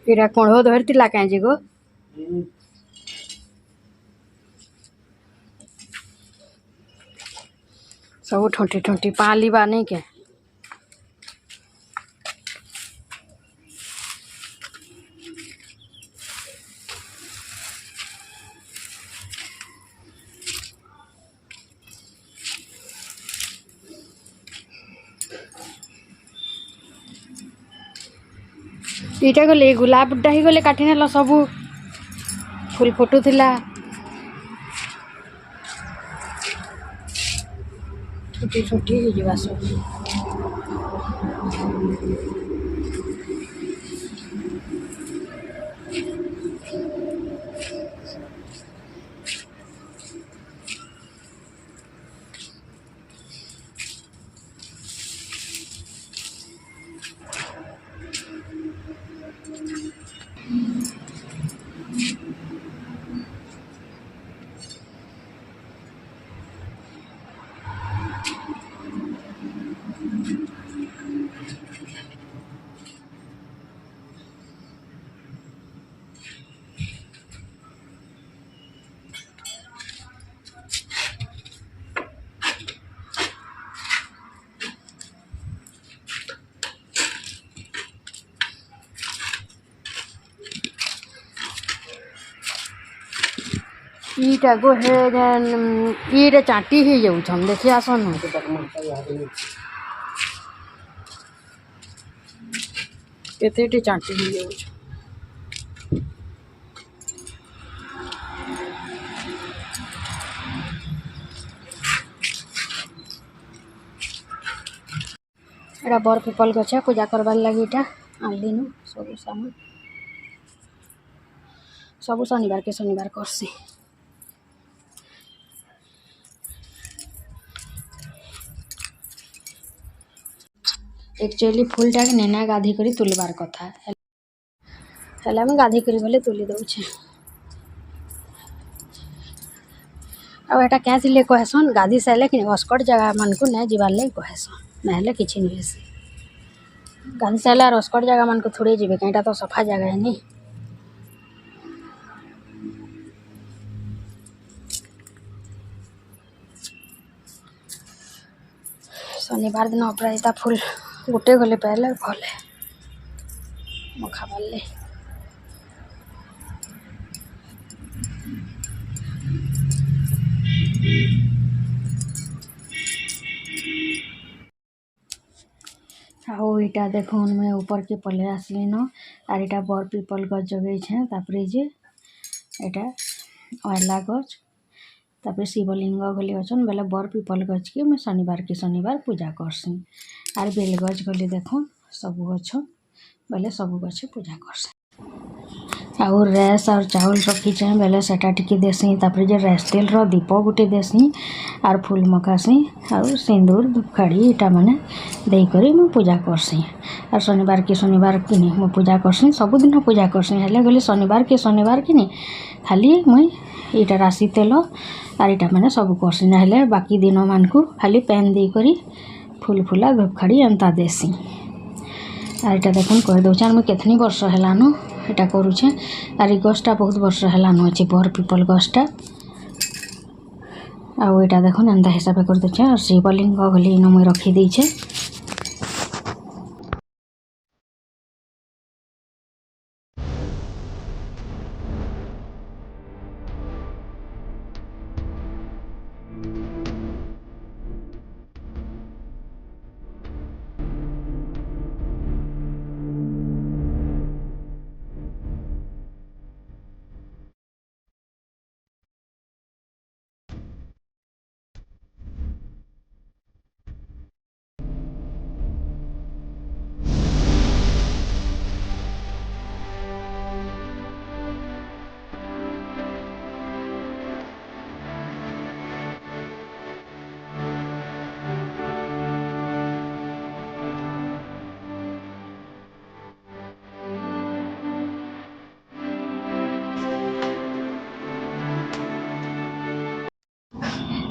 ଏଇଟା କଣ ଧରିଥିଲା କାଇଁ ଗो ସବୁ ଠଣ୍ଟି ଠଣ୍ଟି ପାଲିବା नहीं के इटा गले गुलाब बुड्ढा ही गले काटी नेला सब फुल फुटू थिला छुटी छुटी हो जीवा सब ईटा गो है ईटा चाटी ही जाऊ छम देखि आसन केतेटी चाटी ही जाऊ छ एटा बर पीपल गछ पूजा करबार लगी इटा आनलिनु सब सामान सब शनिवार के शनिवार करसी एक्चुअली फूलटा के नेना गाधी करी तुलबार कथा हेला मैं गाधी करी बोले तुली दउछे अब एटा क्या थिले कहसन गाधी साइले कि अस्कट जगह मन को नै जिबार ले कहसन नहले किछि नै हेसी गाधी साइले और अस्कट जगह मन को थोड़े जिबे कईटा तो सफा जगह है नी शनिवार दिन अपराजिता फूल गोटे गले पहले भले मखा बाले इटा देखो मैं ऊपर के पले आसली न आर इटा बर पीपल गछ जगै छे तापरे जे एटा अयला गछ तापरे शिवलिंग गली अछन बेले बर पीपल गछ के मैं शनिवार पूजा करसी आर बेल गछ गली देखो सब गछ बेले सब गछ पूजा करसी और रेस और चावल रखी छे बेले सेटा टिकी देसी तापरे जे रेस तेल रो दीप गुटे देसी आर फूल मकासी और सिंदूर धूपखाड़ी इटा माने देई करी मैं पूजा करसी और शनिवार के नहीं मैं पूजा करसी सब दिन पूजा करसी हेले गली शनिवार के नहीं खाली मैं इटा राशि तेल और इटा माने सब करसी ना हेले बाकी दिन मान को खाली पेन देई करी फूल फूला धूपखाड़ी एंता देसी और इटा देखन कह दउछन मैं केतनी वर्ष हेलानो एटा करूछे आर गछटा बहुत वर्ष हेलानो अछि बर पीपल गछटा आ एटा देखन एंता हिसाब कर देछे और शिवलिंग गली न मैं रखी देछे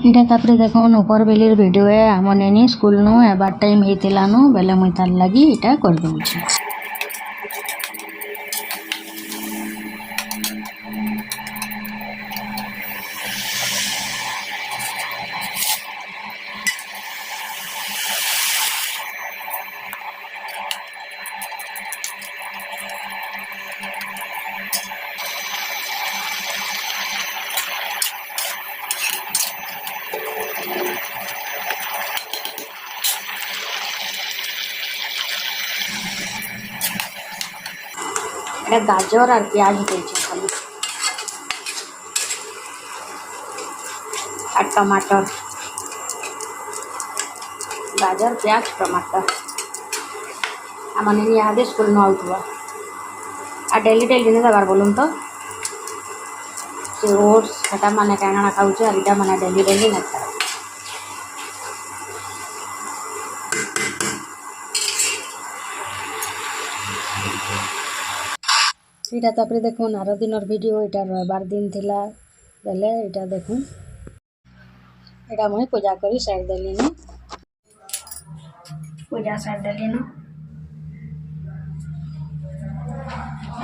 इटा तापरे देखो ऊपर बेली वीडियो है आम नेनी स्कूल नु एबार टाइम हेतिला नु बेले मुई तार लगी इटा कर दउछि এটা গাজর আর পেঁয়াজ দিয়েছি খালি, আর টমাটর, গাজর পেঁয়াজ टमाटर आमने इहादे स्कूल में आउथुआ आ डेली डेली नहीं दबार बोलूँ तो से ओट्स सेटा माने काना खाऊचे आ इटा माने डेली डेली ना खाए। इटा तापरे देखुन आर दिनर वीडियो इटा रविवार दिन थिला बेले इटा देखुन इटा मुई पूजा करी साइड देली न पूजा साइड देली न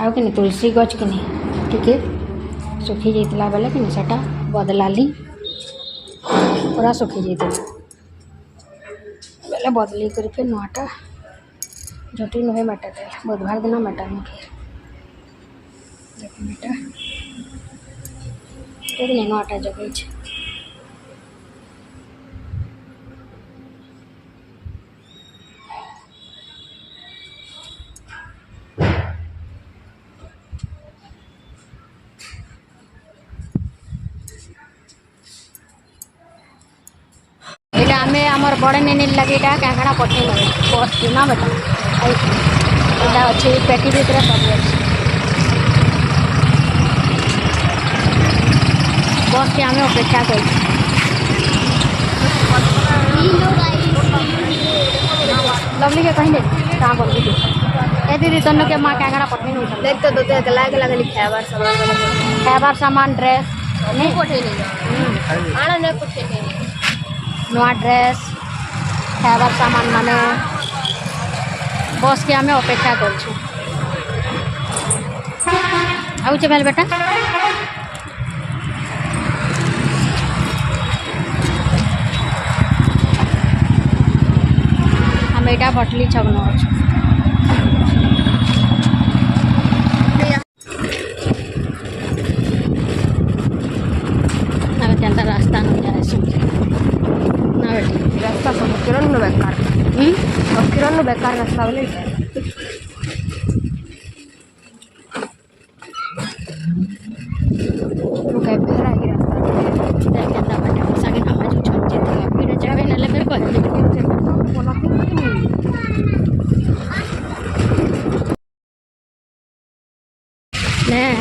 आउ कि तुलसी गछ कि टिके सुखी जाइतिला बेले कि सेटा बदलाली पूरा सुखी जाइतिला बेले बदली करी फिर नुआटा झटी नुहे मेटा दे बुधवार दिन मेटा नु फिर देखो बेटा एक दिन नुआटा जगह छे आमे आमर बड़े नेनी लगे क्या पठे लगे बस ना बेटा यहाँ अच्छे पेटी भितर सब अच्छे बस के आम अपेक्षा कर लवली के कहीं कहाँ बोल ए दीदी तन के माँ क्या पठे देख तो लगे खाबार सामान ड्रेस नहीं पठे नुआ ड्रेस खाबार सामान माने बस के आम अपेक्षा कर बेल बेटा हम एटा भटली छगन अच्छे केंता रास्ता न जाए रास्ता सब किरण बेकार किरण बेकार रास्ता बोले रास्ता सागे नमाज छे फिर जावे ना लेकर कह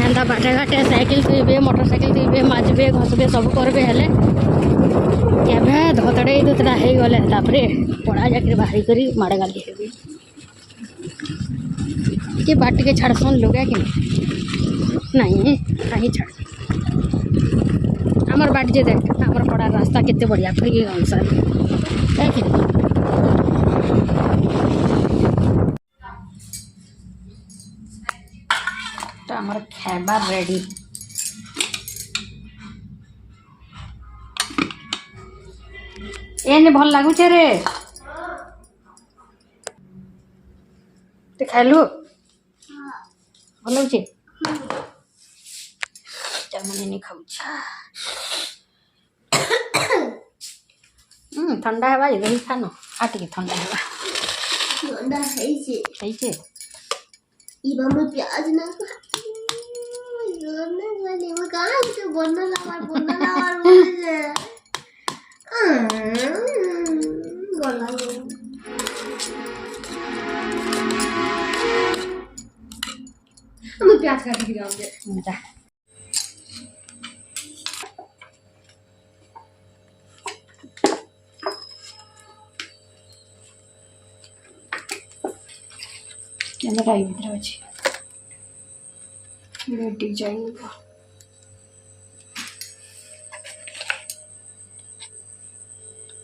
हेन्ता बाटे घाटे साइकिल थुबे मोटरसाइकिल थुबे माजबे घसबे सब करबे हेले केबे धतड़े दुतड़ा हो गले तापरे पढ़ा जाकर बाहरी करी माड़ गाली हेबी कि बाट के छाड़सन लोग कि नहीं कहीं छाड़ आमर बाट जे देख आमर पड़ा रास्ता कितने बढ़िया फ्री अनुसार है कि तो आमर खाइबा रेडी एने भल लगुचे रे ते खाइलु भल लगुचे मने नहीं खाऊछ ठंडा है भाई रही खानो आटे ठंडा है ठंडा है छे इबा में प्याज ना योने वाली वो कहां से बनला बोले गला हम प्याज काट दिया हमने जा क्या टाइम भीतर अच्छे डिजाइन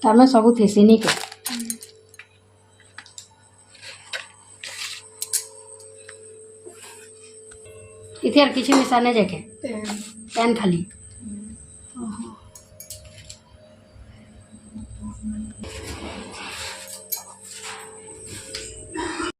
तार सब थेसी नहीं के इथे यार किसी मिसाने जाके पैन खाली